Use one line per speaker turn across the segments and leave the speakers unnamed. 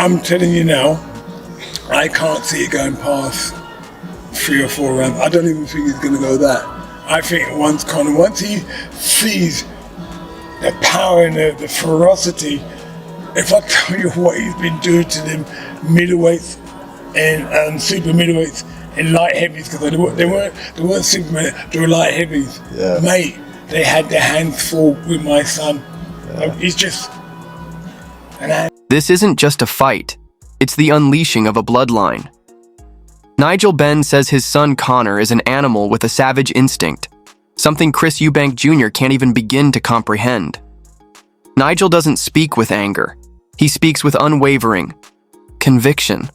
I'm telling you now, I can't see it going past 3 or 4 rounds. I don't even think he's going to go that. I think once he sees the power and the ferocity, if I tell you what he's been doing to them middleweights and super middleweights and light heavies, because they weren't supermen, they were light heavies. Yeah. Mate, they had their hands full with my son. Yeah. He's just
This isn't just a fight, it's the unleashing of a bloodline. Nigel Benn says his son Conor is an animal with a savage instinct, something Chris Eubank Jr. can't even begin to comprehend. Nigel doesn't speak with anger, he speaks with unwavering conviction.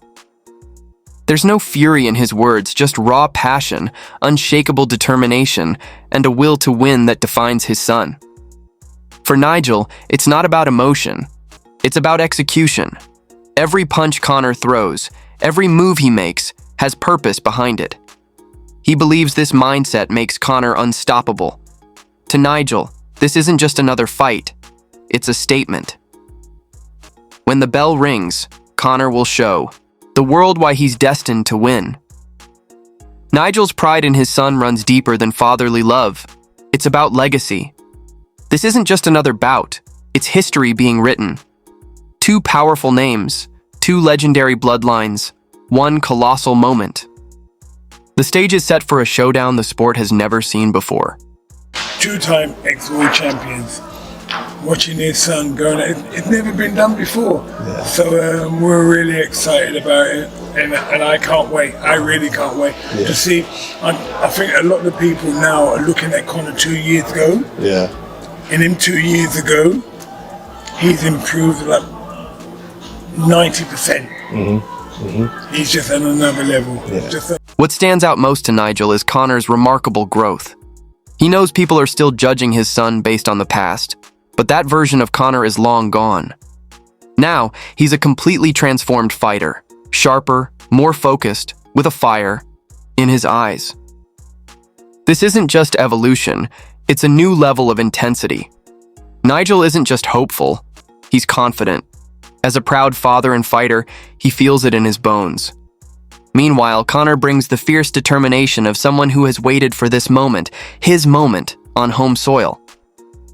There's no fury in his words, just raw passion, unshakable determination, and a will to win that defines his son. For Nigel, it's not about emotion, it's about execution. Every punch Conor throws, every move he makes, has purpose behind it. He believes this mindset makes Conor unstoppable. To Nigel, this isn't just another fight, it's a statement. When the bell rings, Conor will show the world why he's destined to win. Nigel's pride in his son runs deeper than fatherly love. It's about legacy. This isn't just another bout, it's history being written. 2 powerful names, 2 legendary bloodlines, 1 colossal moment. The stage is set for a showdown the sport has never seen before.
2-time ex-world champions. Watching their son going, it's never been done before. Yeah. So we're really excited about it, and I can't wait. I really can't wait to see. I think a lot of the people now are looking at Conor 2 years ago. Yeah. And him 2 years ago, he's improved like 90%. He's just on another level. Yeah.
What stands out most to Nigel is Conor's remarkable growth. He knows people are still judging his son based on the past, but that version of Conor is long gone. Now, he's a completely transformed fighter, sharper, more focused, with a fire in his eyes. This isn't just evolution, it's a new level of intensity. Nigel isn't just hopeful, he's confident. As a proud father and fighter, he feels it in his bones. Meanwhile, Conor brings the fierce determination of someone who has waited for this moment, his moment, on home soil.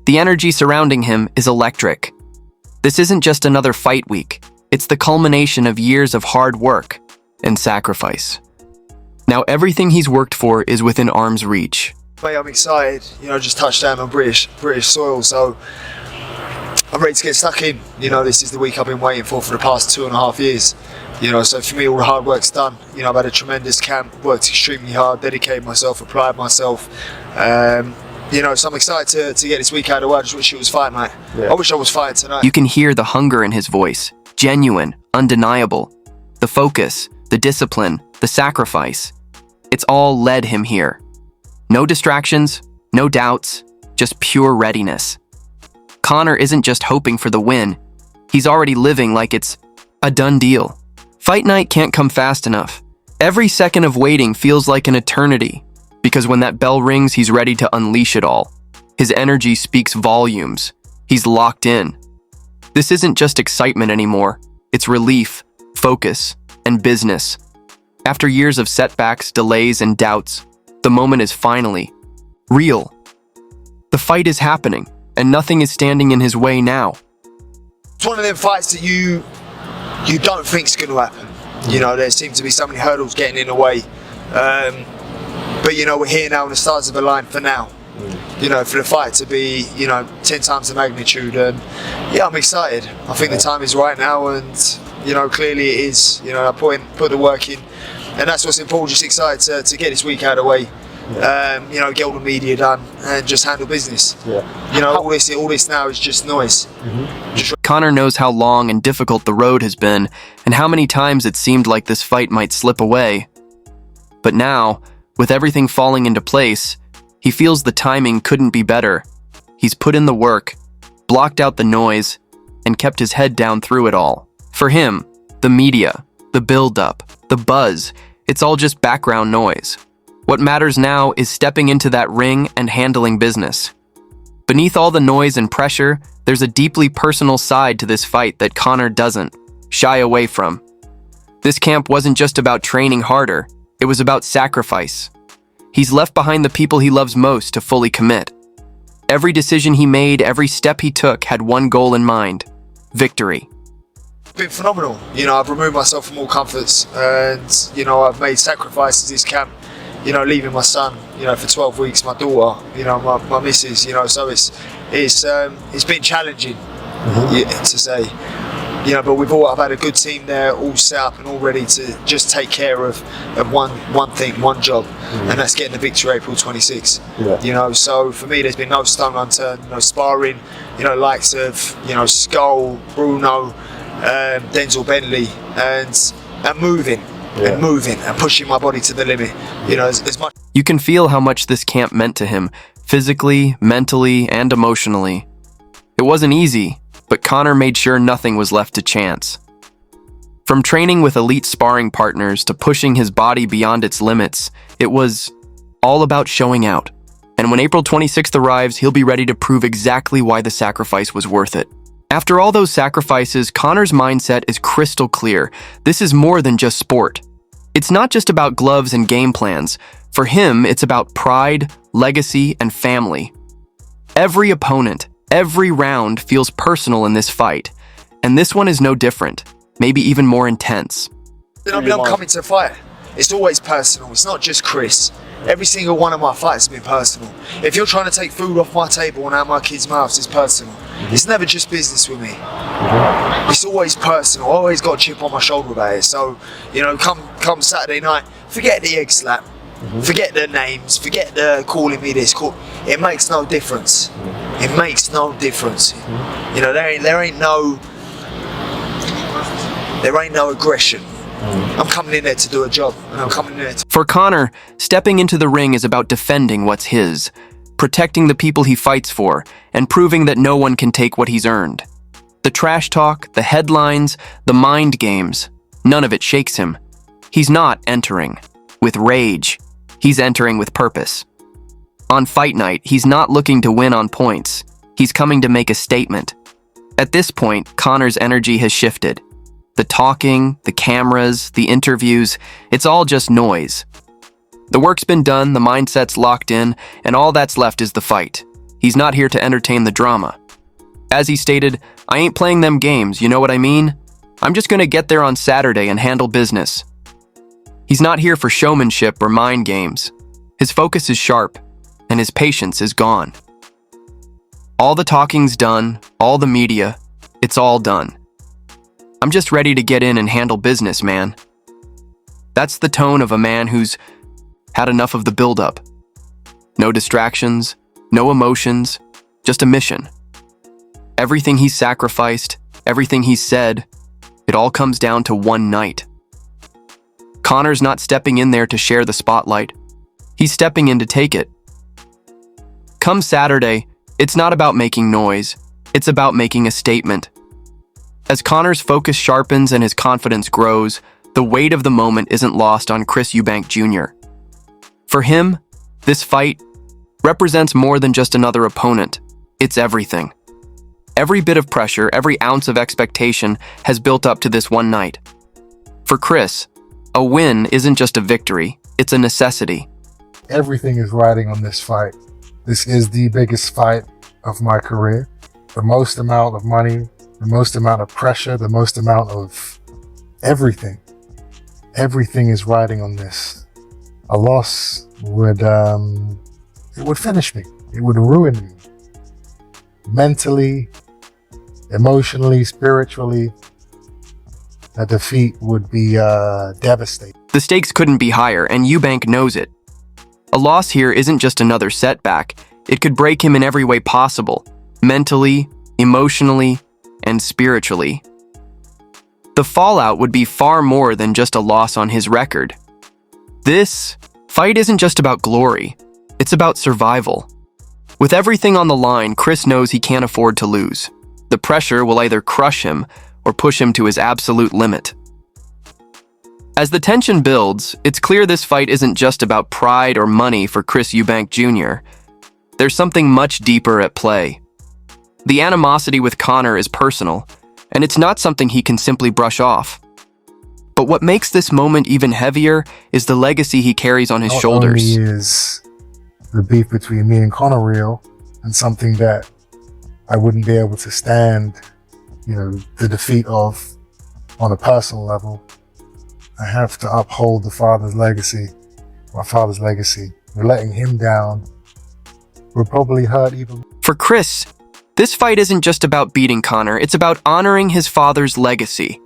The energy surrounding him is electric. This isn't just another fight week, it's the culmination of years of hard work and sacrifice. Now everything he's worked for is within arm's reach.
Mate, I'm excited, just touched down on British soil, so I'm ready to get stuck in. This is the week I've been waiting for the past 2.5 years. So for me, all the hard work's done. I've had a tremendous camp, worked extremely hard, dedicated myself, applied myself. So I'm excited to get this week out of the way. I just wish it was fighting, mate. Yeah. I wish I was fighting tonight.
You can hear the hunger in his voice, genuine, undeniable. The focus, the discipline, the sacrifice. It's all led him here. No distractions, no doubts, just pure readiness. Conor isn't just hoping for the win, he's already living like it's a done deal. Fight night can't come fast enough. Every second of waiting feels like an eternity, because when that bell rings, he's ready to unleash it all. His energy speaks volumes. He's locked in. This isn't just excitement anymore, it's relief, focus, and business. After years of setbacks, delays, and doubts, the moment is finally real. The fight is happening, and nothing is standing in his way now.
It's one of them fights that you don't think's going to happen. There seem to be so many hurdles getting in the way. But we're here now on the stars of the line for now. For the fight to be, 10 times the magnitude. And yeah, I'm excited. I think the time is right now, and clearly it is. I put the work in, and that's what's important. Just excited to get this week out of the way. Get all the media done and just handle business. All this now is just noise.
Conor knows how long and difficult the road has been, and how many times it seemed like this fight might slip away. But now, with everything falling into place, he feels the timing couldn't be better. He's put in the work, blocked out the noise, and kept his head down through it all. For him, the media, the build-up, the buzz, it's all just background noise. What matters now is stepping into that ring and handling business. Beneath all the noise and pressure, there's a deeply personal side to this fight that Conor doesn't shy away from. This camp wasn't just about training harder, it was about sacrifice. He's left behind the people he loves most to fully commit. Every decision he made, every step he took had one goal in mind: victory.
It's been phenomenal. I've removed myself from all comforts, and I've made sacrifices this camp. Leaving my son, for 12 weeks, my daughter, my missus, so it's been challenging, to say. But I've had a good team there, all set up and all ready to just take care of one thing, one job, and that's getting the victory April 26. So for me, there's been no stone unturned, no sparring, likes of, Skull, Bruno, Denzel Bentley, and moving. And moving and pushing my body to the limit, as much.
You can feel how much this camp meant to him, physically, mentally, and emotionally. It wasn't easy, but Conor made sure nothing was left to chance. From training with elite sparring partners to pushing his body beyond its limits, it was all about showing out. And when April 26th arrives, he'll be ready to prove exactly why the sacrifice was worth it. After all those sacrifices, Conor's mindset is crystal clear. This is more than just sport. It's not just about gloves and game plans. For him, it's about pride, legacy, and family. Every opponent, every round feels personal in this fight. And this one is no different, maybe even more intense.
I'm coming to fight. It's always personal. It's not just Chris. Every single one of my fights has been personal. If you're trying to take food off my table and out my kids' mouths, it's personal. It's never just business with me. It's always personal. I always got a chip on my shoulder about it. So, come Saturday night, forget the egg slap, forget the names, forget the calling me this. It makes no difference. It makes no difference. There ain't no aggression. I'm coming in there to do a job, and I'm coming in there to...
For Conor, stepping into the ring is about defending what's his, protecting the people he fights for, and proving that no one can take what he's earned. The trash talk, the headlines, the mind games, none of it shakes him. He's not entering with rage. He's entering with purpose. On fight night, he's not looking to win on points. He's coming to make a statement. At this point, Conor's energy has shifted. The talking, the cameras, the interviews, it's all just noise. The work's been done, the mindset's locked in, and all that's left is the fight. He's not here to entertain the drama. As he stated, "I ain't playing them games, you know what I mean? I'm just gonna get there on Saturday and handle business." He's not here for showmanship or mind games. His focus is sharp, and his patience is gone. All the talking's done, all the media, it's all done. "I'm just ready to get in and handle business, man." That's the tone of a man who's had enough of the build-up. No distractions, no emotions, just a mission. Everything he's sacrificed, everything he's said, it all comes down to one night. Conor's not stepping in there to share the spotlight. He's stepping in to take it. Come Saturday, it's not about making noise. It's about making a statement. As Conor's focus sharpens and his confidence grows, the weight of the moment isn't lost on Chris Eubank Jr. For him, this fight represents more than just another opponent. It's everything. Every bit of pressure, every ounce of expectation has built up to this one night. For Chris, a win isn't just a victory, it's a necessity.
Everything is riding on this fight. This is the biggest fight of my career. The most amount of money, the most amount of pressure, the most amount of everything. Everything is riding on this. A loss would finish me. It would ruin me. Mentally, emotionally, spiritually, a defeat would be devastating.
The stakes couldn't be higher, and Eubank knows it. A loss here isn't just another setback. It could break him in every way possible, mentally, emotionally, and spiritually. The fallout would be far more than just a loss on his record. This fight isn't just about glory, it's about survival. With everything on the line, Chris knows he can't afford to lose. The pressure will either crush him or push him to his absolute limit. As the tension builds, it's clear this fight isn't just about pride or money for Chris Eubank Jr. There's something much deeper at play. The animosity with Conor is personal, and it's not something he can simply brush off. But what makes this moment even heavier is the legacy he carries on his shoulders.
Not only is the beef between me and Conor real, and something that I wouldn't be able to stand, the defeat of on a personal level, I have to uphold my father's legacy. Letting him down would probably hurt even more.
For Chris, this fight isn't just about beating Conor, it's about honoring his father's legacy.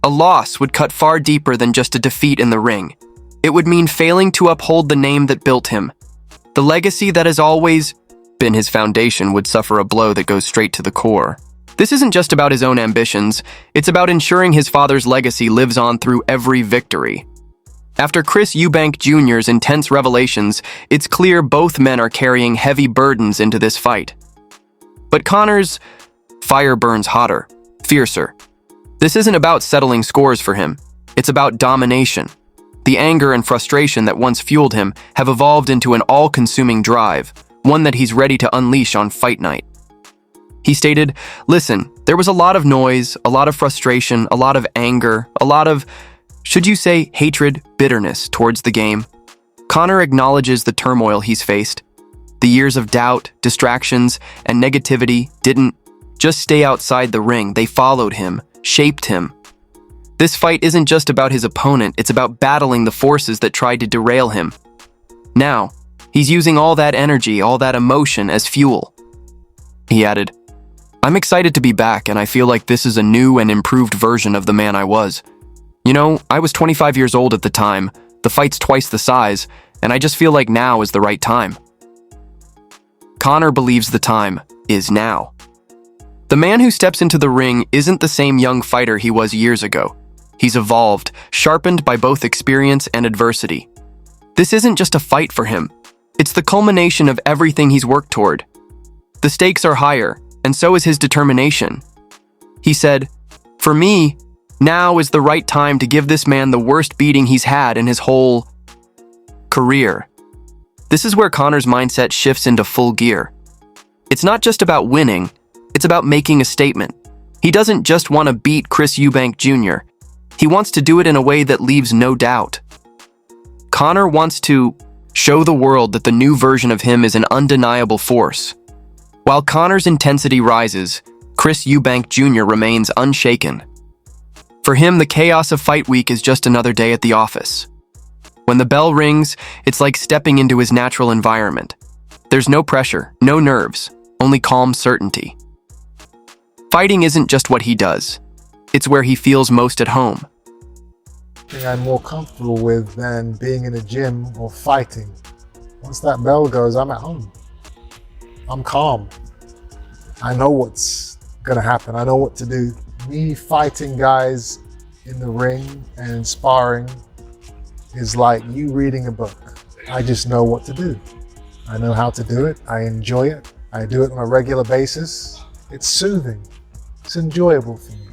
A loss would cut far deeper than just a defeat in the ring. It would mean failing to uphold the name that built him. The legacy that has always been his foundation would suffer a blow that goes straight to the core. This isn't just about his own ambitions, it's about ensuring his father's legacy lives on through every victory. After Chris Eubank Jr.'s intense revelations, it's clear both men are carrying heavy burdens into this fight. But Conor's fire burns hotter, fiercer. This isn't about settling scores for him, it's about domination. The anger and frustration that once fueled him have evolved into an all-consuming drive, one that he's ready to unleash on fight night. He stated, "Listen, there was a lot of noise, a lot of frustration, a lot of anger, a lot of, should you say, hatred, bitterness towards the game." Conor acknowledges the turmoil he's faced. The years of doubt, distractions, and negativity didn't just stay outside the ring, they followed him, shaped him. This fight isn't just about his opponent, it's about battling the forces that tried to derail him. Now, he's using all that energy, all that emotion as fuel. He added, "I'm excited to be back, and I feel like this is a new and improved version of the man I was. I was 25 years old at the time, the fight's twice the size, and I just feel like now is the right time." Conor believes the time is now. The man who steps into the ring isn't the same young fighter he was years ago. He's evolved, sharpened by both experience and adversity. This isn't just a fight for him. It's the culmination of everything he's worked toward. The stakes are higher, and so is his determination. He said, "For me, now is the right time to give this man the worst beating he's had in his whole career." This is where Conor's mindset shifts into full gear. It's not just about winning, it's about making a statement. He doesn't just want to beat Chris Eubank Jr. He wants to do it in a way that leaves no doubt. Conor wants to show the world that the new version of him is an undeniable force. While Conor's intensity rises, Chris Eubank Jr. remains unshaken. For him, the chaos of fight week is just another day at the office. When the bell rings, it's like stepping into his natural environment. There's no pressure, no nerves, only calm certainty. Fighting isn't just what he does, it's where he feels most at home.
Thing I'm more comfortable with than being in a gym or fighting. Once that bell goes, I'm at home. I'm calm. I know what's gonna happen. I know what to do. Me fighting guys in the ring and sparring is like you reading a book. I just know what to do. I know how to do it. I enjoy it. I do it on a regular basis. It's soothing. It's enjoyable for me.